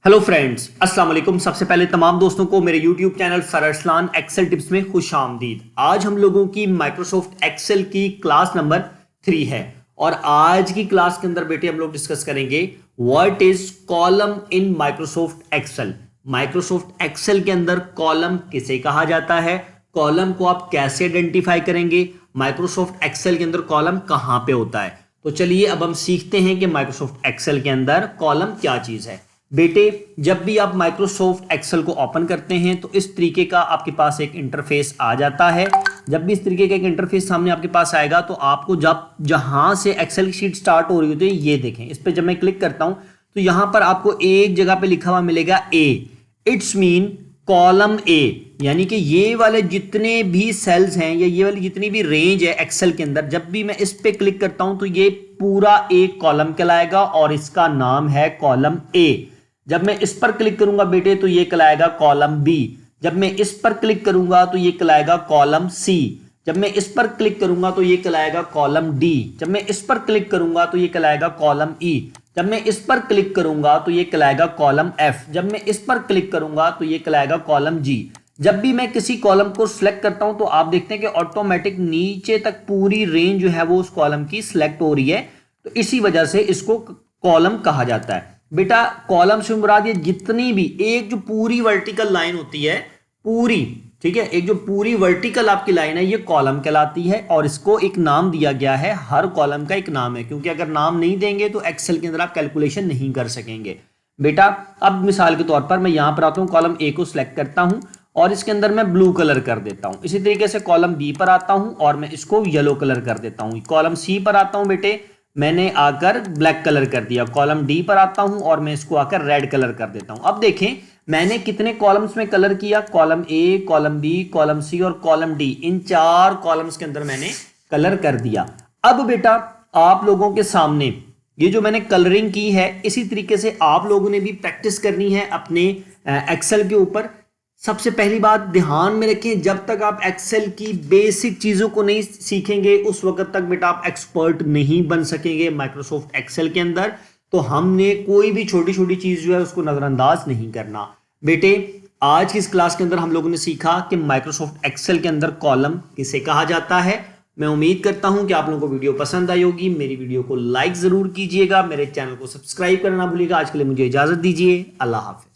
Hello friends, अस्सलाम वालेकुम। सबसे पहले तमाम दोस्तों को मेरे YouTube channel sir Arsalan Excel tips में खुश आमदीद। आज हम लोगों की माइक्रोसॉफ्ट एक्सेल की क्लास नंबर 3 है और आज की क्लास के अंदर बेटे हम लोग डिस्कस करेंगे what is column in Microsoft Excel. Microsoft Excel के अंदर कॉलम किसे कहा जाता है, कॉलम को आप कैसे आइडेंटिफाई करेंगे, माइक्रोसॉफ्ट एक्सेल के अंदर कॉलम कहां पे होता है। तो चलिए अब हम सीखते हैं कि माइक्रोसॉफ्ट एक्सेल के अंदर कॉलम क्या चीज है। बेटे जब भी आप माइक्रोसॉफ्ट एक्सेल को ओपन करते हैं तो इस तरीके का आपके पास एक इंटरफेस आ जाता है। जब भी इस तरीके का एक इंटरफेस सामने आपके पास आएगा तो आपको जब जहां से एक्सेल की शीट स्टार्ट हो रही होती है ये देखें, इस पर जब मैं क्लिक करता हूं तो यहां पर आपको एक जगह पे लिखा हुआ मिलेगा ए। इट्स मीन कॉलम ए, यानी कि ये वाले जितने भी सेल्स हैं या ये वाली जितनी भी रेंज है एक्सेल के अंदर, जब भी मैं इस पे क्लिक करता हूं तो ये पूरा एक कॉलम कहलाएगा और इसका नाम है कॉलम ए। जब मैं इस पर क्लिक करूंगा बेटे तो ये कहलाएगा कॉलम बी। जब मैं इस पर क्लिक करूंगा तो ये कहलाएगा कॉलम सी। जब मैं इस पर क्लिक करूंगा तो ये कहलाएगा कॉलम डी। जब मैं इस पर क्लिक करूंगा तो ये कहलाएगा कॉलम ई। जब मैं इस पर क्लिक करूंगा तो ये कहलाएगा कॉलम एफ। जब मैं इस पर क्लिक करूंगा तो ये कहलाएगा कॉलम जी। जब भी मैं किसी कॉलम को सिलेक्ट करता हूं तो आप देखते हैं कि ऑटोमेटिक नीचे तक पूरी रेंज जो है वो उस कॉलम की सिलेक्ट हो रही है, तो इसी वजह से इसको कॉलम कहा जाता है। बेटा कॉलम से मुराद ये जितनी भी एक जो पूरी वर्टिकल लाइन होती है पूरी, ठीक है, एक जो पूरी वर्टिकल आपकी लाइन है ये कॉलम कहलाती है और इसको एक नाम दिया गया है। हर कॉलम का एक नाम है, क्योंकि अगर नाम नहीं देंगे तो एक्सेल के अंदर आप कैलकुलेशन नहीं कर सकेंगे। बेटा अब मिसाल के तौर पर मैं यहां पर आता हूं, कॉलम ए को सिलेक्ट करता हूं और इसके अंदर मैं ब्लू कलर कर देता हूं। इसी तरीके से कॉलम बी पर आता हूं और मैं इसको येलो कलर कर देता हूं। कॉलम सी पर आता हूं बेटे, मैंने आकर ब्लैक कलर कर दिया। कॉलम डी पर आता हूं और मैं इसको आकर रेड कलर कर देता हूं। अब देखें मैंने कितने कॉलम्स में कलर किया, column A, column B, column C और कॉलम डी, इन 4 कॉलम्स के अंदर मैंने कलर कर दिया। अब बेटा आप लोगों के सामने ये जो मैंने कलरिंग की है इसी तरीके से आप लोगों ने भी प्रैक्टिस करनी है अपने एक्सेल के ऊपर। सबसे पहली बात ध्यान में रखें, जब तक आप एक्सेल की बेसिक चीजों को नहीं सीखेंगे उस वक्त तक बेटा आप एक्सपर्ट नहीं बन सकेंगे माइक्रोसॉफ्ट एक्सेल के अंदर। तो हमने कोई भी छोटी छोटी चीज जो है उसको नजरअंदाज नहीं करना। बेटे आज की इस क्लास के अंदर हम लोगों ने सीखा कि माइक्रोसॉफ्ट एक्सेल के अंदर कॉलम किसे कहा जाता है। मैं उम्मीद करता हूं कि आप लोगों को वीडियो पसंद आई होगी। मेरी वीडियो को लाइक जरूर कीजिएगा, मेरे चैनल को सब्सक्राइब करना ना भूलिएगा। आज के लिए मुझे इजाजत दीजिए, अल्लाह हाफिज।